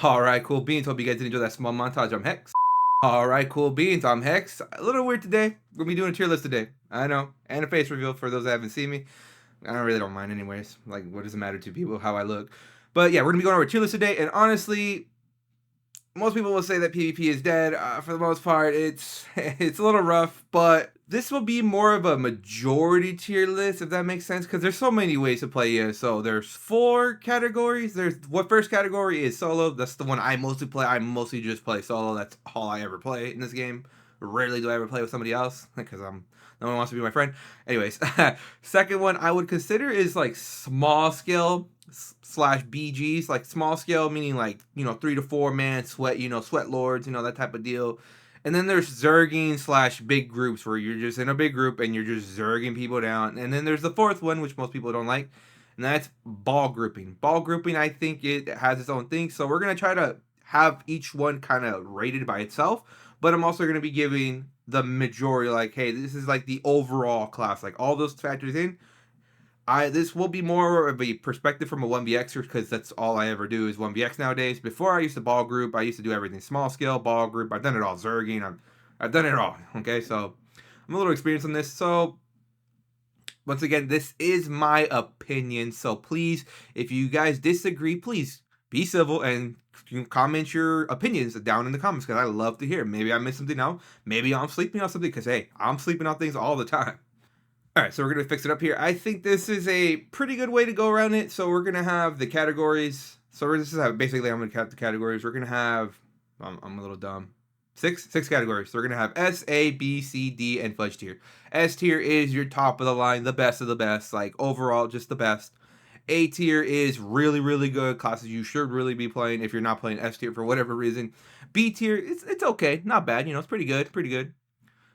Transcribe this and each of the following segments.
Alright, cool beans. Hope you guys did enjoy that small montage. I'm Hex. Alright, cool beans. I'm Hex. A little weird today. We're gonna be doing a tier list today. I know. And a face reveal for those that haven't seen me. I really don't mind anyways. Like, what does it matter to people how I look? But yeah, we're gonna be going over a tier list today. And honestly, most people will say that PvP is dead. For the most part, it's a little rough, but this will be more of a majority tier list, if that makes sense, because there's so many ways to play ESO. There's 4 categories. What first category is solo. That's the one I mostly play. I mostly just play solo. That's all I ever play in this game. Rarely do I ever play with somebody else, because no one wants to be my friend. Anyways, second one I would consider is like small scale slash BGs, like small scale meaning like 3 to 4 man sweat, sweat lords, that type of deal. And then there's zerging slash big groups where you're just in a big group and you're just zerging people down. And then there's the fourth one, which most people don't like, and that's ball grouping. Ball grouping, I think it has its own thing, so we're gonna try to have each one kind of rated by itself, but I'm also gonna be giving the majority, like, hey, this is like the overall class, like all those factors in. This will be more of a perspective from a 1vxer, because that's all I ever do is 1vx nowadays. Before I used to ball group, I used to do everything small scale, ball group. I've done it all, zerging. I've done it all. Okay, so I'm a little experienced on this. So once again, this is my opinion. So please, if you guys disagree, please be civil and comment your opinions down in the comments, because I love to hear. Maybe I missed something out. Maybe I'm sleeping on something, because hey, I'm sleeping on things all the time. Alright, so we're going to fix it up here. I think this is a pretty good way to go around it. So we're going to have the categories. So this is how, basically, I'm going to count the categories. We're going to have, I'm a little dumb, six categories. So we're going to have S, A, B, C, D, and fudge tier. S tier is your top of the line, the best of the best, like overall, just the best. A tier is really, really good. Classes you should really be playing if you're not playing S tier for whatever reason. B tier, it's okay, not bad, it's pretty good, pretty good.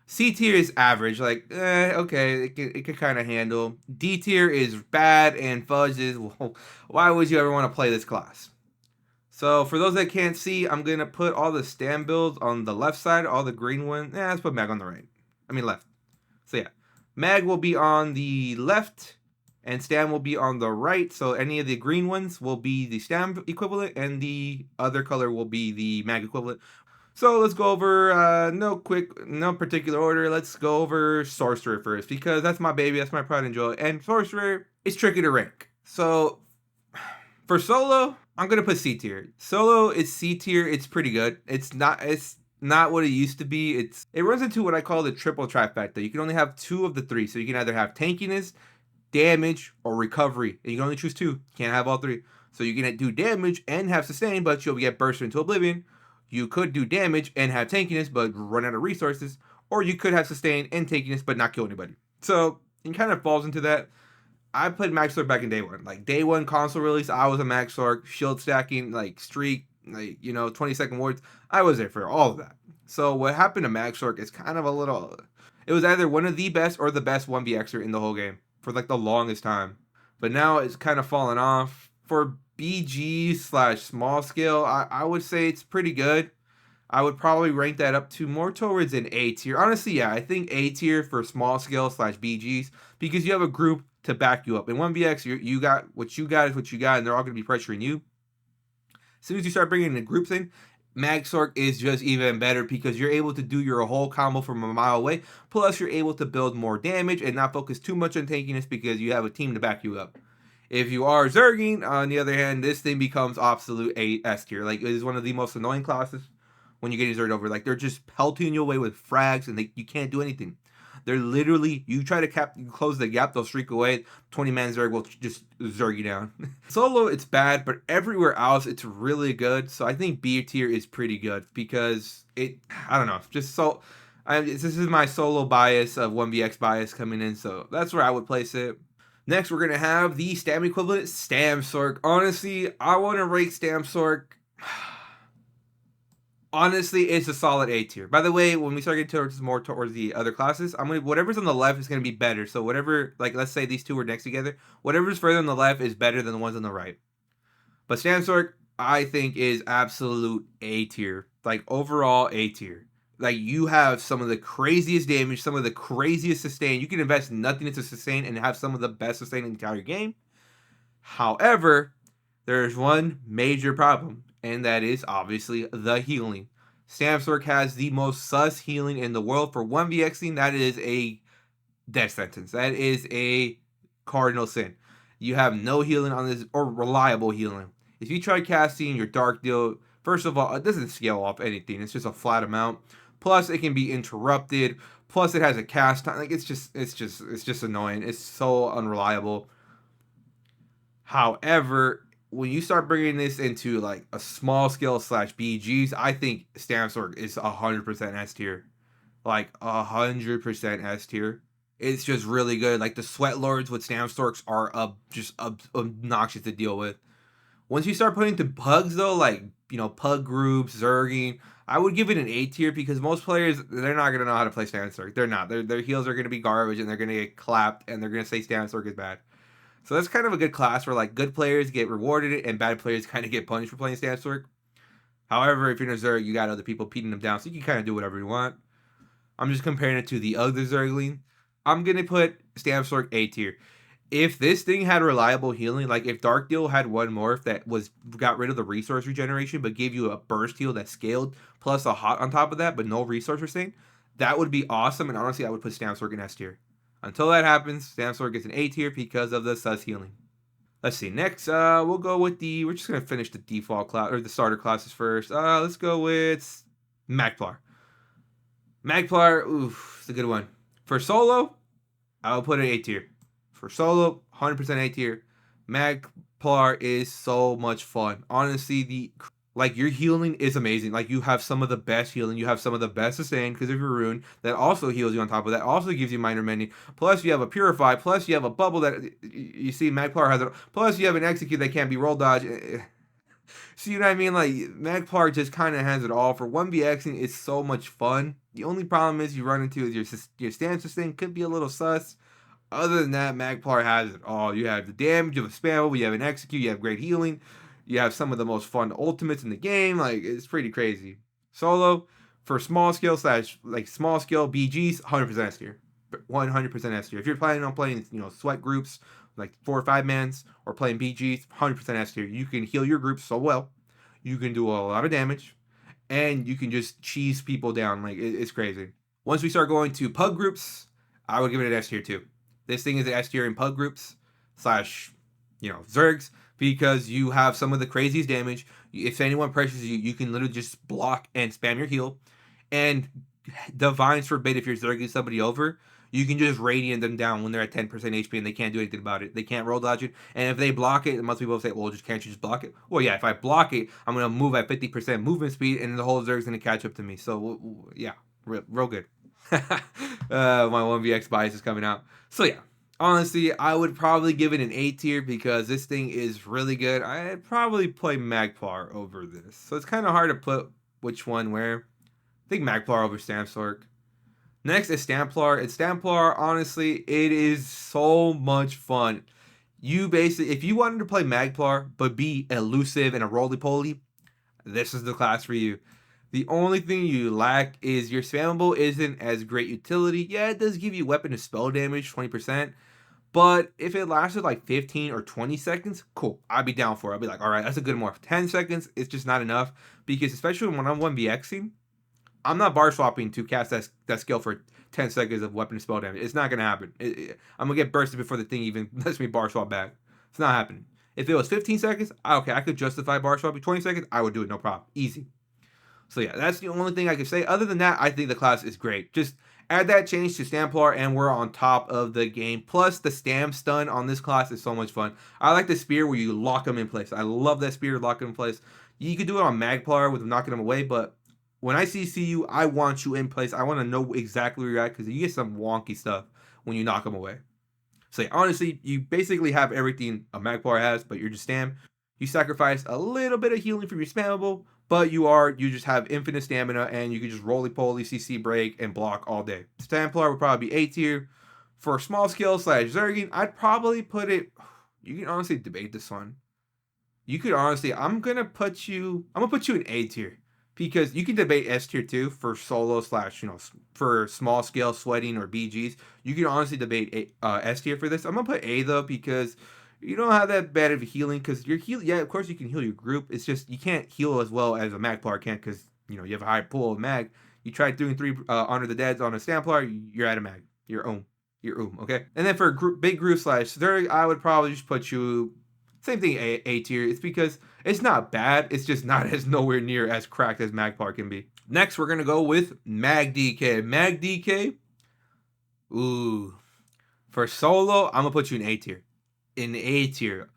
C tier is average, like, okay, it can kind of handle. D tier is bad, and fudge is, well, why would you ever want to play this class? So for those that can't see, I'm going to put all the stand builds on the left side, all the green ones. Let's put mag on the right. I mean left. So yeah, mag will be on the left, and stand will be on the right. So any of the green ones will be the stand equivalent, and the other color will be the mag equivalent. So let's go over, no particular order. Let's go over sorcerer first, because that's my baby, that's my pride and joy. And sorcerer is tricky to rank. So for solo, I'm gonna put C tier. Solo is C tier. It's pretty good. It's not what it used to be. It runs into what I call the triple trifecta. You can only have 2 of the 3. So you can either have tankiness, damage, or recovery, and you can only choose 2. You can't have all 3. So you can do damage and have sustain, but you'll get bursted into oblivion. You could do damage and have tankiness, but run out of resources. Or you could have sustain and tankiness, but not kill anybody. So it kind of falls into that. I played Maxlork back in day 1. Like, day 1 console release, I was a Maxlork. Shield stacking, like, streak, like, 20-second wards. I was there for all of that. So what happened to Maxlork is kind of a little... It was either one of the best or the best 1vxer in the whole game for, like, the longest time. But now it's kind of fallen off. For BG slash small scale, I would say it's pretty good. I would probably rank that up to more towards an A tier. Honestly, yeah, I think A tier for small scale slash BGs, because you have a group to back you up. In 1vx, you got what you got is what you got, and they're all going to be pressuring you. As soon as you start bringing the groups in, Maxlork is just even better, because you're able to do your whole combo from a mile away. Plus, you're able to build more damage and not focus too much on tankiness, because you have a team to back you up. If you are zerging, on the other hand, this thing becomes absolute S tier. Like, it is one of the most annoying classes when you're getting zerged over. Like, they're just pelting you away with frags, and you can't do anything. They're literally, you try to close the gap, they'll streak away. 20-man zerg will just zerg you down. Solo, it's bad, but everywhere else, it's really good. So I think B tier is pretty good, because I don't know, just so... this is my solo bias of 1vx bias coming in, so that's where I would place it. Next, we're going to have the Stam equivalent, Stamsork. Honestly, I want to rate Stamsork. Honestly, it's a solid A tier. By the way, when we start getting more towards the other classes, whatever's on the left is going to be better. So whatever, like, let's say these 2 are next together, whatever's further on the left is better than the ones on the right. But Stamsork, I think, is absolute A tier. Like, overall A tier. Like, you have some of the craziest damage, some of the craziest sustain. You can invest nothing into sustain and have some of the best sustain in the entire game. However, there's one major problem, and that is obviously the healing. Stamsork has the most sus healing in the world. For 1vxing, that is a death sentence. That is a cardinal sin. You have no healing on this, or reliable healing. If you try casting your Dark Deal, first of all, it doesn't scale off anything. It's just a flat amount. Plus, it can be interrupted. Plus, it has a cast time. Like, it's just annoying. It's so unreliable. However, when you start bringing this into like a small scale slash BGs, I think Stamsork is 100% S tier. Like 100% S tier. It's just really good. Like the Sweat Lords with Stamsorks are just obnoxious to deal with. Once you start putting to pugs though, like, you know, pug groups, Zerging, I would give it an A tier because most players, they're not going to know how to play Stamsork. They're not. Their heals are going to be garbage and they're going to get clapped and they're going to say Stamsork is bad. So that's kind of a good class where like good players get rewarded and bad players kind of get punished for playing Stamsork. However, if you're in a Zerg, you got other people beating them down, so you can kind of do whatever you want. I'm just comparing it to the other Zergling. I'm going to put Stamsork A tier. If this thing had reliable healing, like if Dark Deal had one morph that got rid of the resource regeneration but gave you a burst heal that scaled plus a hot on top of that but no resource restraint, that would be awesome, and honestly I would put Stamsork in S tier. Until that happens, Stamsork gets an A tier because of the sus healing. Let's see, next we'll go with we're just going to finish the default class, or the starter classes first. Let's go with Magplar. Magplar, oof, it's a good one. For solo, I'll put it A tier. For solo, 100% A tier. Magplar is so much fun. Honestly, your healing is amazing. Like, you have some of the best healing. You have some of the best sustain because of your rune. That also heals you on top of that. Also gives you minor mending. Plus, you have a purify. Plus, you have a bubble that you see Magplar has it. Plus, you have an execute that can't be roll dodge. See what I mean? Like, Magplar just kind of has it all. For 1vxing, it's so much fun. The only problem is you run into is your stand sustain could be a little sus. Other than that, Magplar has it all. You have the damage, you have a spammable, you have an execute, you have great healing, you have some of the most fun ultimates in the game. Like, it's pretty crazy. Solo, for small scale small scale BGs, 100% S tier. 100% S tier. If you're planning on playing, you know, sweat groups, like 4 or 5 mans, or playing BGs, 100% S tier. You can heal your group so well. You can do a lot of damage, and you can just cheese people down. Like, it's crazy. Once we start going to pug groups, I would give it an S tier too. This thing is an S tier in pug groups slash, you know, Zergs, because you have some of the craziest damage. If anyone pressures you, you can literally just block and spam your heal. And Divines Forbid, if you're Zerging somebody over, you can just radiant them down when they're at 10% HP and they can't do anything about it. They can't roll dodge it. And if they block it, most people say, well, can't you just block it? Well, yeah, if I block it, I'm going to move at 50% movement speed and the whole Zerg's going to catch up to me. So, yeah, real good. My 1vx bias is coming out. So yeah, honestly, I would probably give it an A tier because this thing is really good. I'd probably play Magplar over this. So it's kind of hard to put which one where. I think Magplar over Stamsork. Next is Stamplar. And Stamplar, honestly, it is so much fun. You basically, if you wanted to play Magplar but be elusive and a roly-poly, this is the class for you. The only thing you lack is your spammable isn't as great utility. Yeah, it does give you weapon to spell damage, 20%. But if it lasted like 15 or 20 seconds, cool. I'd be down for it. I'd be like, all right, that's a good morph. 10 seconds, it's just not enough. Because especially when I'm 1vxing, I'm not bar swapping to cast that skill for 10 seconds of weapon to spell damage. It's not going to happen. I'm going to get bursted before the thing even lets me bar swap back. It's not happening. If it was 15 seconds, okay, I could justify bar swapping. 20 seconds, I would do it, no problem. Easy. So yeah, that's the only thing I can say. Other than that, I think the class is great. Just add that change to Stamplar and we're on top of the game. Plus, the Stam stun on this class is so much fun. I like the spear where you lock them in place. I love that spear, lock them in place. You could do it on Magplar with knocking them away, but when I CC you, I want you in place. I want to know exactly where you're at because you get some wonky stuff when you knock them away. So yeah, honestly, you basically have everything a Magplar has, but you're just Stam. You sacrifice a little bit of healing from your spammable, but you just have infinite stamina and you can just roly-poly, CC break, and block all day. Stamplar would probably be A tier. For small skill slash Zerging, I'd probably put it, you can honestly debate this one. You could honestly, I'm going to put you in A tier. Because you can debate S tier too for solo slash, you know, for small scale sweating or BGs. You can honestly debate S tier for this. I'm going to put A though because you don't have that bad of healing because you're heal. Yeah, of course you can heal your group. It's just you can't heal as well as a Magplar can because you know you have a high pool of mag. You try doing 3 Honor the Deads on a Templar, you're out of mag. You're okay. And then for big group slash Zerg, I would probably just put you same thing A tier. It's because it's not bad. It's just not as nowhere near as cracked as Magplar can be. Next, we're gonna go with Mag DK. Mag DK. Ooh, for solo, I'm gonna put you in A tier. In A tier.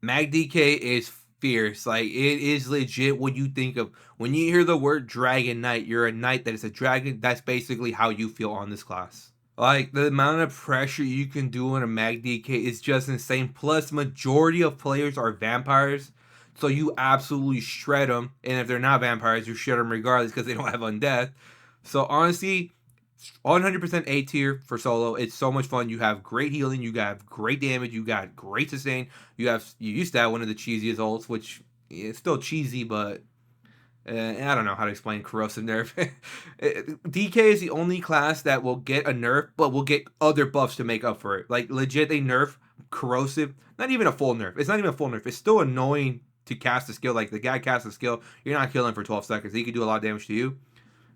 Mag DK is fierce. Like, it is legit what you think of. When you hear the word Dragon Knight, you're a knight that is a dragon. That's basically how you feel on this class. Like, the amount of pressure you can do on a Mag DK is just insane. Plus, majority of players are vampires. So you absolutely shred them. And if they're not vampires, you shred them regardless because they don't have undeath. So honestly, 100% A tier for solo. It's so much fun. You have great healing. You got great damage. You got great sustain. You used to have one of the cheesiest ults, which is still cheesy, but I don't know how to explain corrosive nerf. DK is the only class that will get a nerf, but will get other buffs to make up for it. Like legit, they nerf corrosive. Not even a full nerf. It's not even a full nerf. It's still annoying to cast a skill. Like the guy casts a skill, you're not killing for 12 seconds. He can do a lot of damage to you,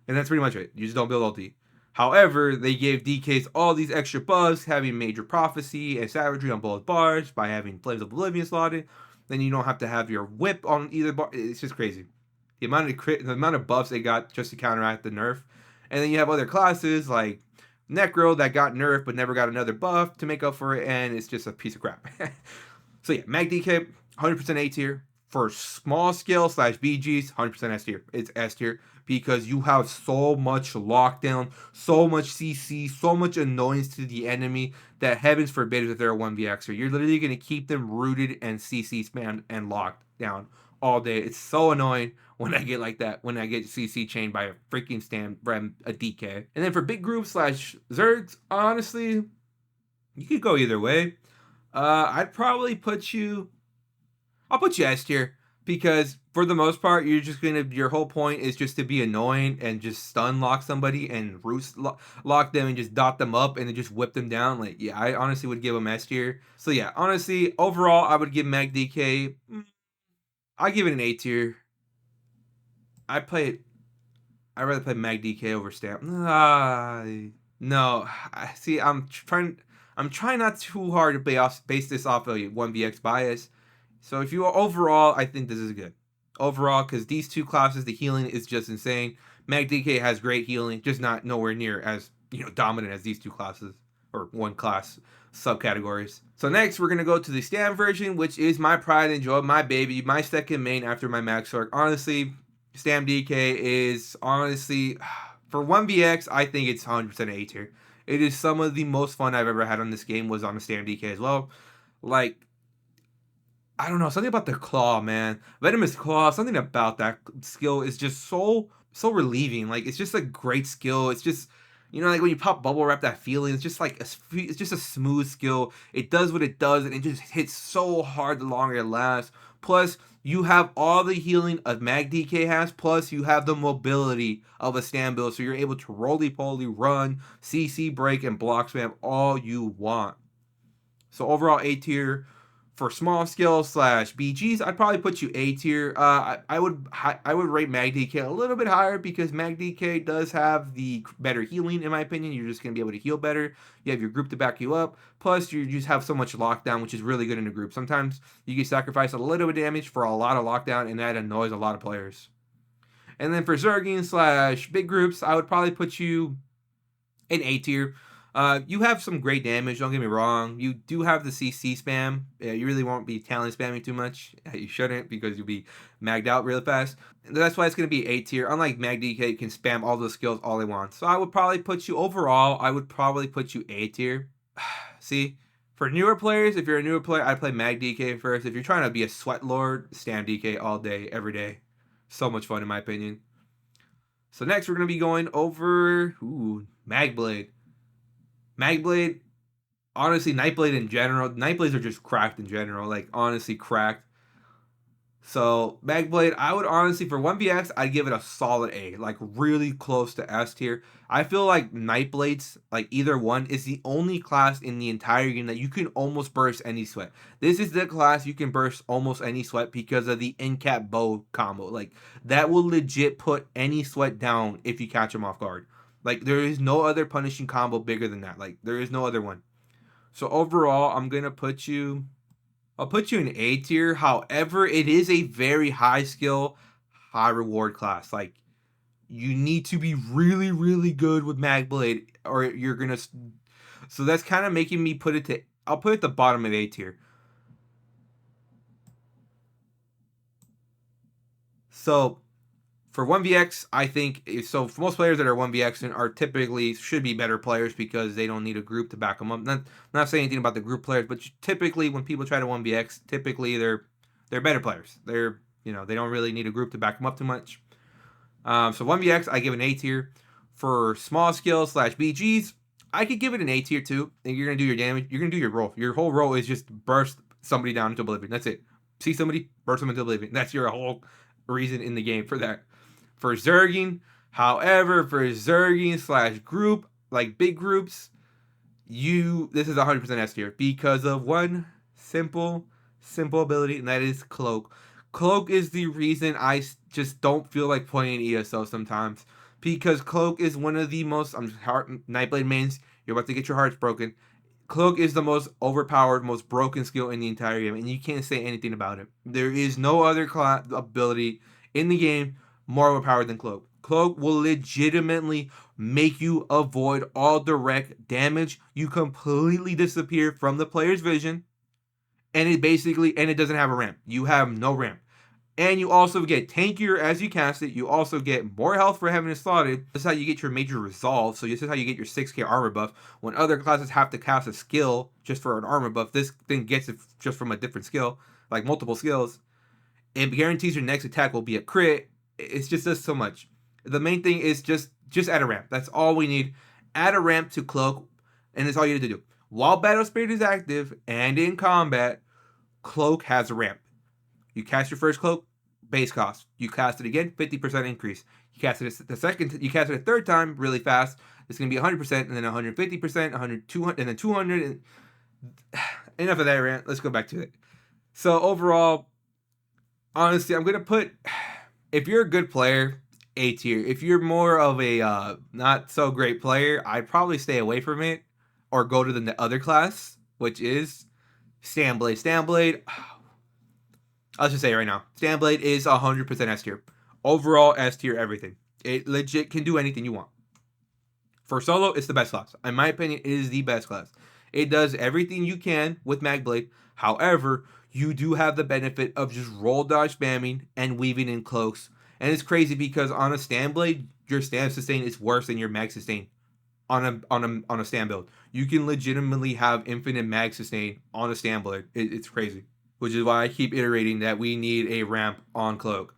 and that's pretty much it. You just don't build ulti. However, they gave DKs all these extra buffs, having Major Prophecy and Savagery on both bars by having Flames of Oblivion slotted. Then you don't have to have your whip on either bar. It's just crazy. The amount of buffs they got just to counteract the nerf. And then you have other classes like Necro that got nerfed but never got another buff to make up for it, and it's just a piece of crap. So yeah, Mag DK, 100% A tier. For small scale slash BGs, 100% S tier. It's S tier because you have so much lockdown, so much CC, so much annoyance to the enemy that heavens forbid if they're a 1vxer. You're literally going to keep them rooted and CC spammed and locked down all day. It's so annoying when I get like that, when I get CC chained by a freaking a DK. And then for big groups slash Zergs, honestly, you could go either way. I'd probably put you... I'll put you S tier because for the most part, you're just your whole point is just to be annoying and just stun lock somebody and roost lock them and just dot them up and then just whip them down. Like, yeah, I honestly would give them S tier. So yeah, honestly, overall, I would give Mag DK. I give it an A tier. I'd rather play Mag DK over Stamp. No, see, I'm trying not too hard to base this off a 1vx bias. So if you overall, I think this is good. Overall, because these two classes, the healing is just insane. Mag DK has great healing, just not nowhere near as dominant as these two classes or one class subcategories. So next, we're gonna go to the Stam version, which is my pride and joy, my baby, my second main after my Max Arc. Honestly, Stam DK is honestly for 1vx, I think it's 100% A tier. It is some of the most fun I've ever had on this game was on a Stam DK as well. Like, I don't know, something about the claw, man. Venomous Claw, something about that skill is just so relieving. Like, it's just a great skill. It's just, like when you pop bubble wrap, that feeling, it's just like, it's just a smooth skill. It does what it does, and it just hits so hard the longer it lasts. Plus, you have all the healing a Mag DK has, plus you have the mobility of a Stam build, so you're able to roly-poly, run, CC break, and block spam all you want. So overall, A tier. For small scale slash BGs, I'd probably put you A tier. I would rate Mag DK a little bit higher because Mag DK does have the better healing, in my opinion. You're just going to be able to heal better. You have your group to back you up. Plus, you just have so much lockdown, which is really good in a group. Sometimes you can sacrifice a little bit of damage for a lot of lockdown, and that annoys a lot of players. And then for Zerging slash big groups, I would probably put you in A tier. You have some great damage, don't get me wrong. You do have the CC spam. You really won't be talent spamming too much. You shouldn't because you'll be magged out really fast. And that's why it's going to be A tier. Unlike Mag DK, you can spam all those skills all they want. So I would probably put you overall, A tier. See, for newer players, if you're a newer player, I'd play Mag DK first. If you're trying to be a sweat lord, Stam DK all day, every day. So much fun in my opinion. So next we're going to be going over Magblade. Magblade, honestly, Nightblade in general. Nightblades are just cracked in general. Like, honestly, cracked. So Magblade, I would honestly, for 1vx, I'd give it a solid A, like really close to S tier. I feel like Nightblades, like either one, is the only class in the entire game that you can almost burst any sweat. This is the class you can burst almost any sweat because of the in-cap bow combo. Like that will legit put any sweat down if you catch them off guard. Like there is no other punishing combo bigger than that. Like there is no other one. So overall, I'll put you in A tier. However, it is a very high skill, high reward class. Like you need to be really, really good with Magblade, or you're gonna. So that's kind of making me put it to. I'll put it at the bottom of A tier. So for 1vx, I think so. For most players that are 1vx are typically should be better players because they don't need a group to back them up. Not saying anything about the group players, but typically when people try to 1vx, typically they're better players. They don't really need a group to back them up too much. So 1vx, I give an A tier. For small skills / BGs, I could give it an A tier too. And you're gonna do your damage. You're gonna do your role. Your whole role is just burst somebody down into oblivion. That's it. See somebody, burst them into oblivion. That's your whole reason in the game for that. For Zerging, however, for Zerging / group, like big groups, this is 100% S tier because of one simple ability, and that is Cloak. Cloak is the reason I just don't feel like playing ESO sometimes, because Cloak is one of the most Nightblade mains. You're about to get your hearts broken. Cloak is the most overpowered, most broken skill in the entire game, and you can't say anything about it. There is no other ability in the game more overpowered than Cloak. Cloak will legitimately make you avoid all direct damage. You completely disappear from the player's vision, and it doesn't have a ramp. You have no ramp. And you also get tankier as you cast it. You also get more health for having it slotted. This is how you get your major resolve. So this is how you get your 6k armor buff. When other classes have to cast a skill just for an armor buff, this thing gets it just from a different skill, like multiple skills. It guarantees your next attack will be a crit. It's just does so much. The main thing is just add a ramp. That's all we need. Add a ramp to Cloak, and that's all you need to do. While Battle Spirit is active and in combat, Cloak has a ramp. You cast your first Cloak, base cost. You cast it again, 50% increase. You cast it you cast it a third time really fast. It's going to be 100%, and then 150%, 100, 200, and then 200. And enough of that rant. Let's go back to it. So overall, honestly, I'm going to put, if you're a good player, A tier. If you're more of a not so great player, I'd probably stay away from it or go to the other class, which is Standblade. Standblade, I'll just say it right now. Standblade is 100% S tier. Overall, S tier everything. It legit can do anything you want. For solo, it's the best class. In my opinion, it is the best class. It does everything you can with Magblade. However, you do have the benefit of just roll dodge spamming and weaving in cloaks. And it's crazy because on a Standblade, your stand sustain is worse than your mag sustain on a stand build. You can legitimately have infinite mag sustain on a Standblade. It's crazy. Which is why I keep iterating that we need a ramp on Cloak.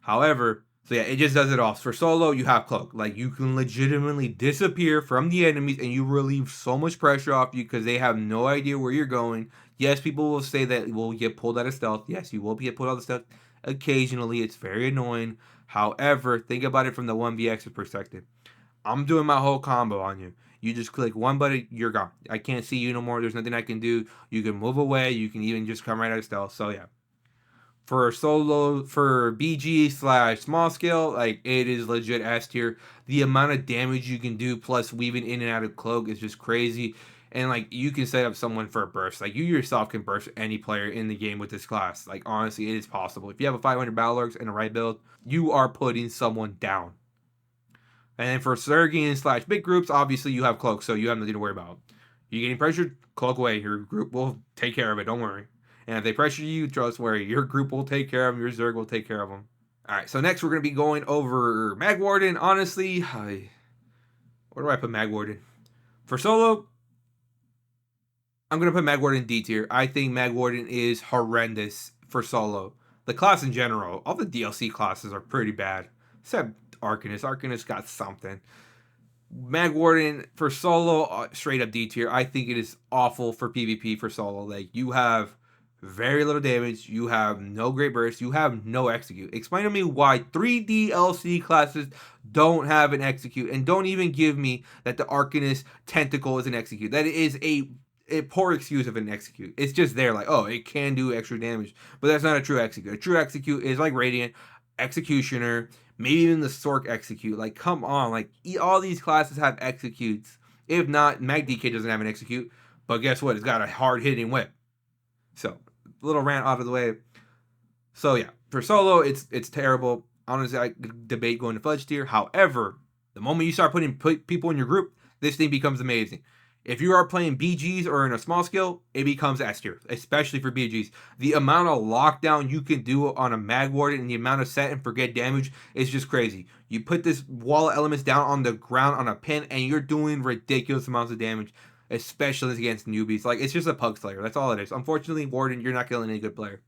However, so yeah, it just does it all. For solo, you have Cloak. Like, you can legitimately disappear from the enemies and you relieve so much pressure off you because they have no idea where you're going. Yes, people will say that we'll get pulled out of stealth. Yes, you will get pulled out of stealth. Occasionally, it's very annoying. However, think about it from the 1vx perspective. I'm doing my whole combo on you. You just click one button, you're gone. I can't see you no more. There's nothing I can do. You can move away. You can even just come right out of stealth. So yeah. For solo, for BG / small scale, like it is legit S tier. The amount of damage you can do plus weaving in and out of Cloak is just crazy. And like you can set up someone for a burst. Like you yourself can burst any player in the game with this class. Like honestly, it is possible. If you have a 500 battle arcs and a right build, you are putting someone down. And then for Zergian / big groups, obviously you have Cloak, so you have nothing to worry about. You getting pressured? Cloak away. Your group will take care of it. Don't worry. And if they pressure you, trust worry. Your group will take care of them. Your Zerg will take care of them. All right, so next we're going to be going over Mag Warden. Honestly, where do I put Mag Warden? For solo, I'm going to put Mag Warden D tier. I think Mag Warden is horrendous for solo. The class in general, all the DLC classes are pretty bad. Except Arcanist. Arcanist got something. Mag Warden for solo, straight up D tier. I think it is awful for PvP for solo. Like, you have very little damage, you have no great burst, you have no execute. Explain to me why 3 DLC classes don't have an execute, and don't even give me that the arcanist tentacle is an execute. That is a poor excuse of an execute. It's just there like, oh, it can do extra damage, but that's not a true execute. A true execute is like Radiant, Executioner, maybe even the Sorc execute. Like, come on, like all these classes have executes. If not, MagDK doesn't have an execute, but guess what? It's got a hard hitting whip. So, little rant out of the way. So yeah, for solo, it's terrible. Honestly, I debate going to Fudge tier. However, the moment you start putting people in your group, this thing becomes amazing. If you are playing BGs or in a small scale, it becomes S tier, especially for BGs. The amount of lockdown you can do on a Mag Warden and the amount of set and forget damage is just crazy. You put this wall of elements down on the ground on a pin, and you're doing ridiculous amounts of damage, especially against newbies. Like, it's just a pug slayer. That's all it is. Unfortunately, Warden, you're not killing any good player.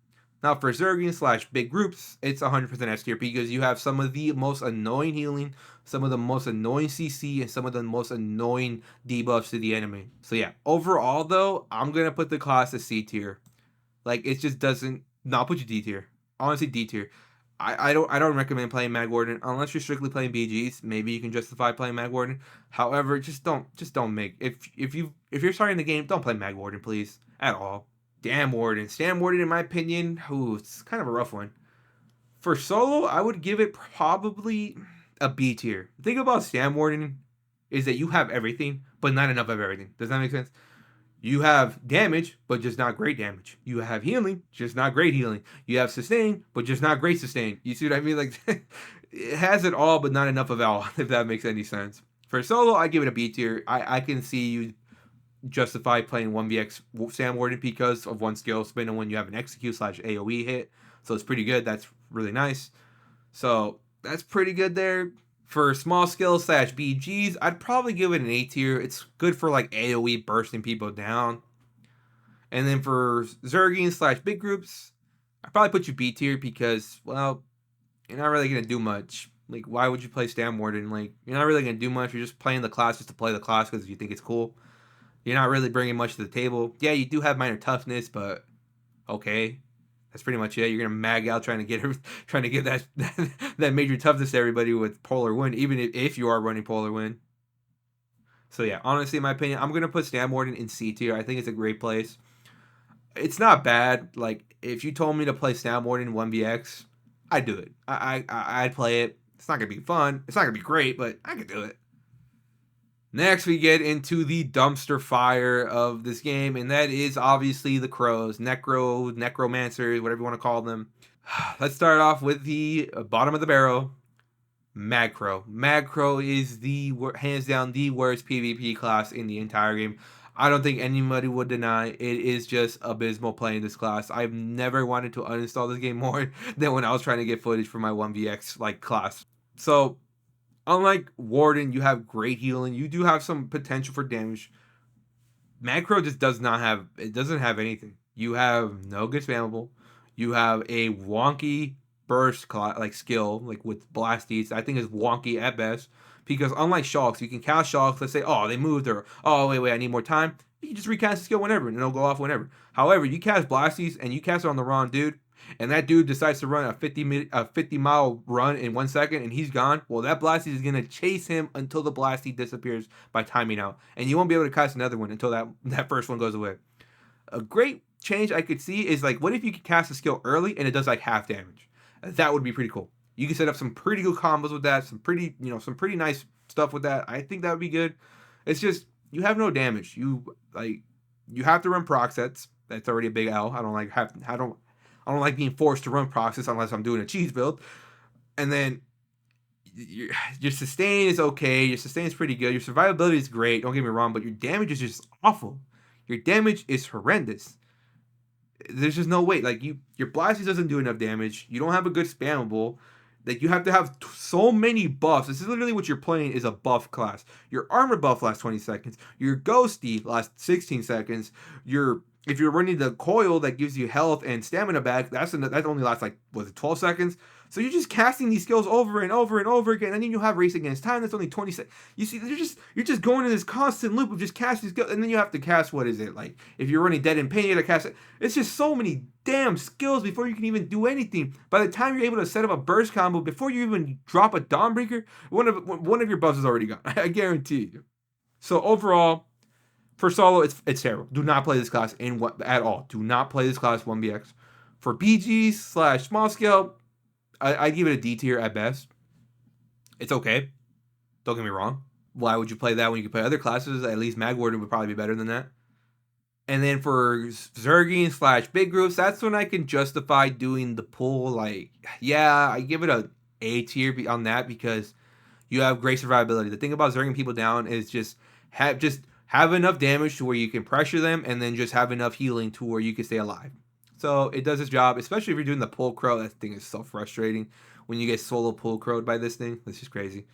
Now, for Zergian / big groups, it's 100% S tier because you have some of the most annoying healing, some of the most annoying CC, and some of the most annoying debuffs to the enemy. So yeah, overall though, I'm going to put the class as C tier. Like, it just doesn't, not put you D tier. Honestly, D tier. I don't recommend playing Mag Warden unless you're strictly playing BGs. Maybe you can justify playing Mag Warden. However, just don't make, if you're starting the game, don't play Mag Warden, please, at all. Damn Warden. Stam Warden, in my opinion, it's kind of a rough one. For solo, I would give it probably a B tier. The thing about Stam Warden is that you have everything, but not enough of everything. Does that make sense? You have damage, but just not great damage. You have healing, just not great healing. You have sustain, but just not great sustain. You see what I mean? Like, it has it all, but not enough of it all, if that makes any sense. For solo, I give it a B tier. I can see you justify playing 1vx Stam Warden because of one skill spin and when you have an execute / AoE hit. So it's pretty good. That's really nice. So that's pretty good there. For small skill / BGs, I'd probably give it an A tier. It's good for like AoE bursting people down. And then for Zergian / big groups, I'd probably put you B tier because, well, you're not really going to do much. Like, why would you play Stam Warden? Like, you're not really going to do much. You're just playing the class just to play the class because you think it's cool. You're not really bringing much to the table. Yeah, you do have minor toughness, but okay, that's pretty much it. You're gonna mag out trying to give that that major toughness to everybody with Polar Wind, even if you are running Polar Wind. So yeah, honestly, in my opinion, I'm gonna put Stam Warden in C tier. I think it's a great place. It's not bad. Like, if you told me to play Stam Warden 1vx, I'd do it. I'd play it. It's not gonna be fun. It's not gonna be great, but I could do it. Next, we get into the dumpster fire of this game, and that is obviously the crows, necromancers, whatever you want to call them. Let's start off with the bottom of the barrel, Magcrow. Magcrow is the hands down the worst PvP class in the entire game. I don't think anybody would deny it is just abysmal playing this class. I've never wanted to uninstall this game more than when I was trying to get footage for my 1vx like class. So, unlike Warden, you have great healing. You do have some potential for damage. Magcrow just doesn't have anything. You have no good spammable. You have a wonky burst skill, like with Blasties. I think is wonky at best. Because unlike Shulks, you can cast Shulks, let's say, oh, they moved, or oh, wait, I need more time. You can just recast the skill whenever, and it'll go off whenever. However, you cast Blasties, and you cast it on the wrong dude, and that dude decides to run a 50-mile run in 1 second, and he's gone, well, that Blasties is going to chase him until the Blastie disappears by timing out. And you won't be able to cast another one until that first one goes away. A great change I could see is, like, what if you could cast a skill early, and it does, like, half damage? That would be pretty cool. You can set up some pretty good combos with that, some pretty nice stuff with that. I think that would be good. It's just, you have no damage. You have to run proc sets. That's already a big L. I don't like being forced to run proxies unless I'm doing a cheese build. And then your sustain is okay. Your sustain is pretty good. Your survivability is great. Don't get me wrong, but your damage is just awful. Your damage is horrendous. There's just no way. Like, your Blasties doesn't do enough damage. You don't have a good spammable. Like, you have to have so many buffs. This is literally what you're playing is a buff class. Your armor buff lasts 20 seconds. Your ghosty lasts 16 seconds. If you're running the coil that gives you health and stamina back, that only lasts 12 seconds. So you're just casting these skills over and over and over again, and then you have race against time. That's only 20 seconds. You see, you're just going in this constant loop of just casting skills, and then you have to cast, what is it, like if you're running Dead in Pain, you gotta cast it. It's just so many damn skills before you can even do anything. By the time you're able to set up a burst combo, before you even drop a Dawnbreaker, one of your buffs is already gone. I guarantee you. So overall, for solo, it's terrible. Do not play this class at all. Do not play this class 1vx. For BGs / small scale, I give it a D tier at best. It's okay. Don't get me wrong. Why would you play that when you can play other classes? At least Mag Warden would probably be better than that. And then for Zerging / big groups, that's when I can justify doing the pull. Like, yeah, I give it a A tier on that because you have great survivability. The thing about Zerging people down is just have enough damage to where you can pressure them, and then just have enough healing to where you can stay alive. So it does its job, especially if you're doing the pull crow. That thing is so frustrating when you get solo pull crowed by this thing. This is crazy.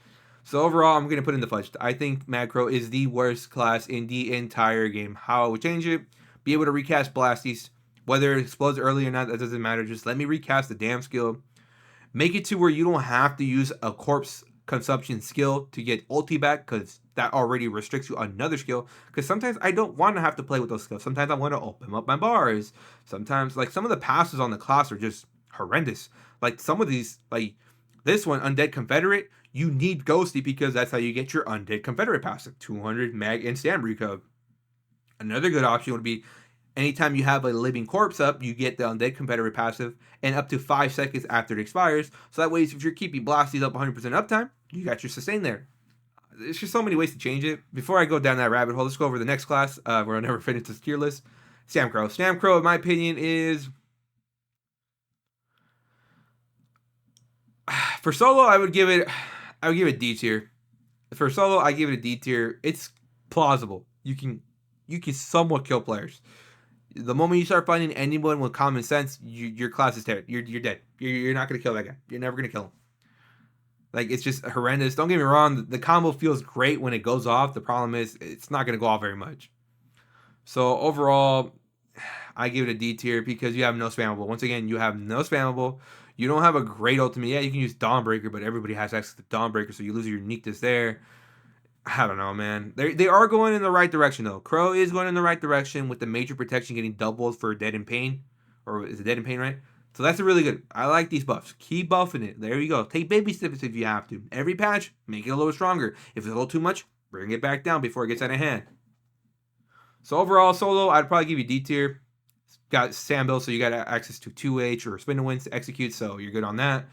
So overall, I'm going to put in the fudge. I think Mad Crow is the worst class in the entire game. How I would change it, be able to recast Blasties. Whether it explodes early or not, that doesn't matter. Just let me recast the damn skill. Make it to where you don't have to use a corpse consumption skill to get ulti back, because that already restricts you on another skill. Because sometimes I don't want to have to play with those skills. Sometimes I want to open up my bars. Sometimes, like, some of the passes on the class are just horrendous. Like some of these, like this one, Undead Confederate, you need Ghosty because that's how you get your Undead Confederate passive. 200 mag and stand recov. Another good option would be anytime you have a living corpse up, you get the Undead Confederate passive, and up to 5 seconds after it expires. So that way, if you're keeping Blasties up 100% uptime, you got your sustain there. There's just so many ways to change it. Before I go down that rabbit hole, let's go over the next class. We'll never finish this tier list. Stamcrow. Stamcrow, in my opinion, is... For solo, I would give it D tier. For solo, I give it a D tier. It's plausible. You can somewhat kill players. The moment you start finding anyone with common sense, your class is dead. You're dead. You're not gonna kill that guy. You're never gonna kill him. Like, it's just horrendous. Don't get me wrong. The combo feels great when it goes off. The problem is it's not gonna go off very much. So overall, I give it a D tier because you have no spammable. Once again, you have no spammable. You don't have a great ultimate. Yeah, you can use Dawnbreaker, but everybody has access to Dawnbreaker, so you lose your uniqueness there. I don't know, man. They are going in the right direction, though. Crow is going in the right direction with the major protection getting doubled for Dead in Pain. Or is it Dead in Pain, right? So that's really good. I like these buffs. Keep buffing it. There you go. Take baby steps if you have to. Every patch, make it a little stronger. If it's a little too much, bring it back down before it gets out of hand. So overall, solo, I'd probably give you D tier. Got Sambill, so you got access to 2H or Spin to Wins to execute, so you're good on that.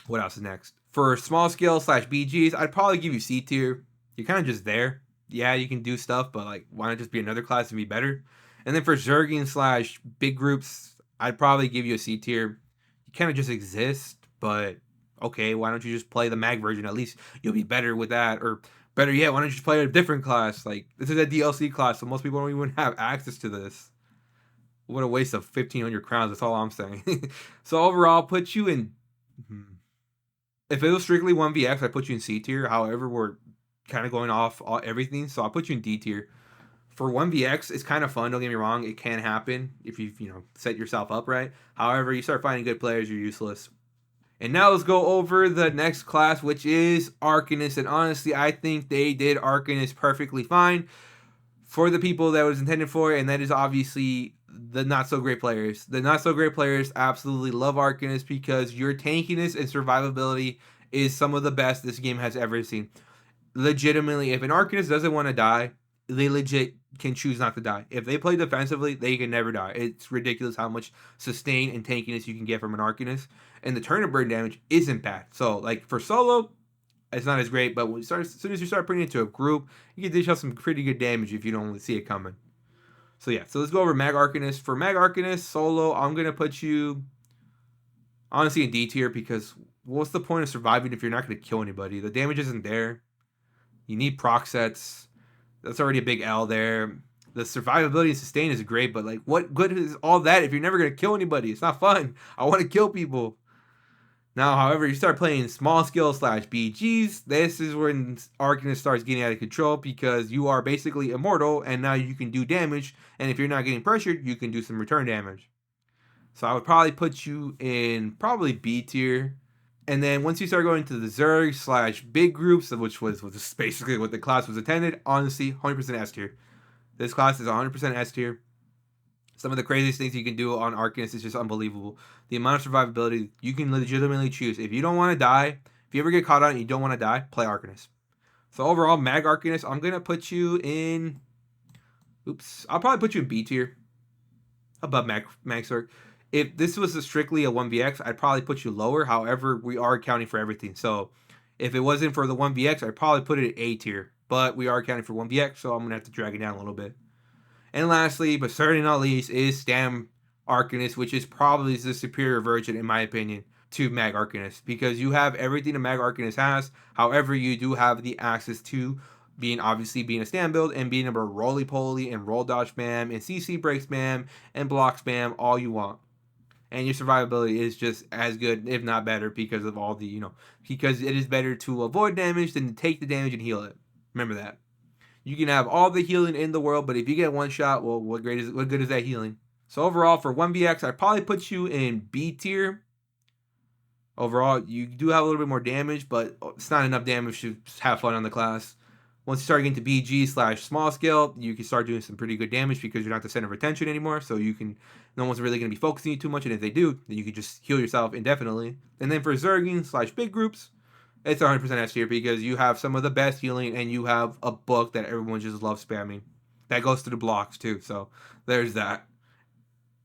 What else is next? For small scale / BGs, I'd probably give you C tier. You're kind of just there. Yeah, you can do stuff, but like, why not just be another class and be better? And then for Zerging / big groups, I'd probably give you a C tier. You kind of just exist, but okay, why don't you just play the mag version? At least you'll be better with that. Or better yet, why don't you just play a different class? Like, this is a DLC class, so most people don't even have access to this. What a waste of 1,500 crowns, that's all I'm saying. So overall, put you in... If it was strictly 1vx, I'd put you in C tier. However, we're kind of going off everything, so I'll put you in D tier. For 1vx, it's kind of fun, don't get me wrong. It can happen if you set yourself up right. However, you start finding good players, you're useless. And now let's go over the next class, which is Arcanist. And honestly, I think they did Arcanist perfectly fine for the people that it was intended for, and that is obviously the not-so-great players. The not-so-great players absolutely love Arcanist because your tankiness and survivability is some of the best this game has ever seen. Legitimately, if an Arcanist doesn't want to die, they legit can choose not to die. If they play defensively, they can never die. It's ridiculous how much sustain and tankiness you can get from an Arcanist. And the turn and burn damage isn't bad. So, like, for solo, it's not as great. But as soon as you start putting it into a group, you can dish out some pretty good damage if you don't see it coming. So, yeah. So, let's go over Mag Arcanist. For Mag Arcanist, solo, I'm going to put you, honestly, in D tier. Because what's the point of surviving if you're not going to kill anybody? The damage isn't there. You need proc sets. That's already a big L there. The survivability and sustain is great, but like, what good is all that if you're never going to kill anybody? It's not fun. I want to kill people. Now, however, you start playing small skill / BGs, this is when Arcanist starts getting out of control because you are basically immortal, and now you can do damage, and if you're not getting pressured, you can do some return damage. So I would probably put you in probably B tier. And then once you start going to the Zerg slash big groups, which was basically what the class was intended, honestly, 100% S tier. This class is 100% S tier. Some of the craziest things you can do on Arcanist is just unbelievable. The amount of survivability you can legitimately choose. If you don't want to die, if you ever get caught out and you don't want to die, play Arcanist. So overall, Mag Arcanist, I'm going to put you in... Oops. I'll probably put you in B tier. Above Mag Zerg. If this was strictly a 1vx, I'd probably put you lower. However, we are accounting for everything. So if it wasn't for the 1vx, I'd probably put it at A tier. But we are accounting for 1vx, so I'm going to have to drag it down a little bit. And lastly, but certainly not least, is Stam Arcanist, which is probably the superior version, in my opinion, to Mag Arcanist. Because you have everything a Mag Arcanist has. However, you do have the access to obviously being a stand build and being able to roly-poly and roll dodge spam and CC break spam and block spam all you want. And your survivability is just as good, if not better, because of all the, because it is better to avoid damage than to take the damage and heal it. Remember that. You can have all the healing in the world, but if you get one shot, well, what good is that healing? So overall, for 1vx, I'd probably put you in B tier. Overall, you do have a little bit more damage, but it's not enough damage to have fun on the class. Once you start getting to BG slash small scale, you can start doing some pretty good damage because you're not the center of attention anymore. So no one's really going to be focusing you too much. And if they do, then you can just heal yourself indefinitely. And then for Zerging slash big groups, it's 100% S tier because you have some of the best healing and you have a book that everyone just loves spamming. That goes through the blocks too. So there's that.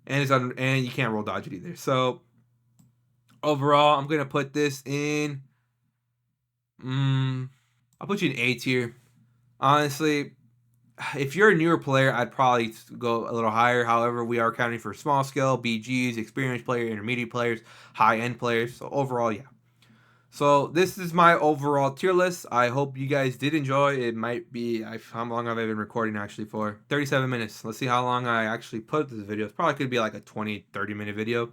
And and you can't roll dodge it either. So overall, I'm going to put this in... I'll put you in A tier. Honestly, if you're a newer player, I'd probably go a little higher. However, we are accounting for small scale, BGs, experienced players, intermediate players, high-end players. So overall, yeah. So this is my overall tier list. I hope you guys did enjoy. It might be, how long have I been recording actually for? 37 minutes. Let's see how long I actually put this video. It's probably could be like a 20, 30-minute video.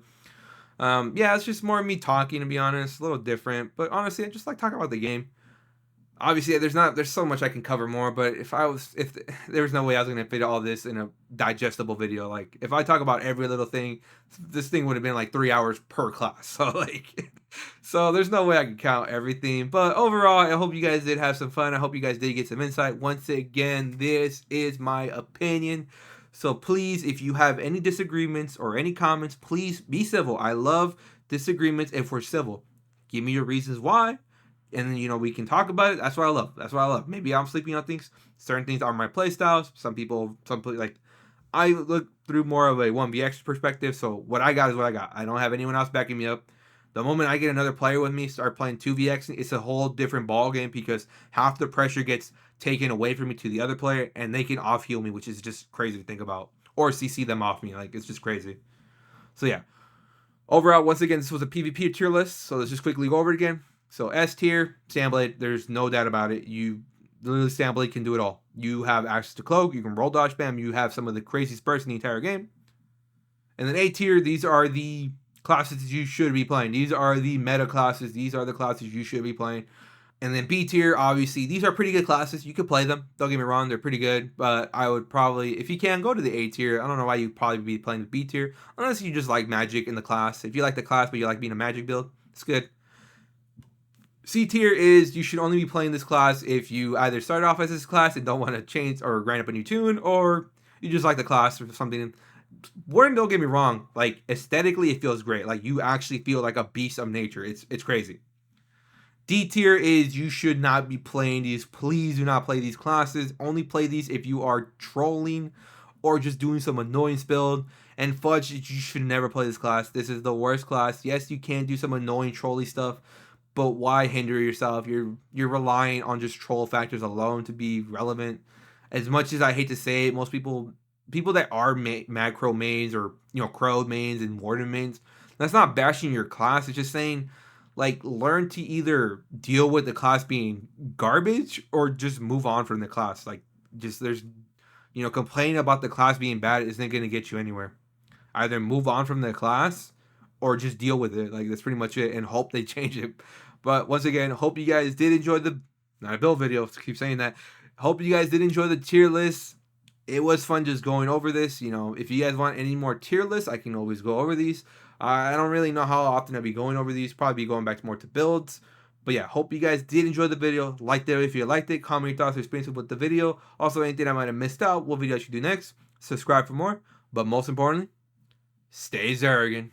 Yeah, it's just more me talking, to be honest. A little different. But honestly, I just like talking about the game. Obviously, there's so much I can cover more, but if there was no way I was going to fit all this in a digestible video. Like, if I talk about every little thing, this thing would have been like 3 hours per class. So there's no way I can count everything. But overall, I hope you guys did have some fun. I hope you guys did get some insight. Once again, this is my opinion. So please, if you have any disagreements or any comments, please be civil. I love disagreements if we're civil. Give me your reasons why. And then, we can talk about it. That's what I love. Maybe I'm sleeping on things. Certain things are my playstyles. Some people, I look through more of a 1vx perspective. So what I got is what I got. I don't have anyone else backing me up. The moment I get another player with me, start playing 2vx, it's a whole different ball game because half the pressure gets taken away from me to the other player and they can off heal me, which is just crazy to think about. Or CC them off me. It's just crazy. So yeah. Overall, once again, this was a PvP tier list. So let's just quickly go over it again. So S tier, Sandblade, there's no doubt about it. Literally, Sandblade can do it all. You have access to Cloak, you can roll dodge spam, you have some of the craziest bursts in the entire game. And then A tier, these are the classes you should be playing. These are the meta classes. These are the classes you should be playing. And then B tier, obviously, these are pretty good classes. You could play them. Don't get me wrong, they're pretty good. But I would probably, if you can, go to the A tier. I don't know why you'd probably be playing the B tier. Unless you just like Magic in the class. If you like the class, but you like being a Magic build, it's good. C tier is you should only be playing this class if you either start off as this class and don't want to change or grind up a new tune, or you just like the class or something. Warden, don't get me wrong, aesthetically it feels great. You actually feel like a beast of nature. It's crazy. D tier is you should not be playing these. Please do not play these classes. Only play these if you are trolling or just doing some annoyance build. And Fudge, you should never play this class. This is the worst class. Yes, you can do some annoying trolly stuff, but why hinder yourself? You're relying on just troll factors alone to be relevant. As much as I hate to say it, most people that are macro mains or crow mains and warden mains, that's not bashing your class. It's just saying learn to either deal with the class being garbage or just move on from the class. Complaining about the class being bad isn't going to get you anywhere. Either move on from the class or just deal with it. That's pretty much it, and hope they change it. But once again, hope you guys did enjoy not a build video, keep saying that. Hope you guys did enjoy the tier list. it was fun just going over this. You know, if you guys want any more tier lists, I can always go over these. I don't really know how often I'll be going over these. Probably be going back more to builds. But yeah, hope you guys did enjoy the video. Like it if you liked it. Comment your thoughts or experiences with the video. Also, anything I might have missed out, what video I should do next. Subscribe for more. But most importantly, stay Zergan.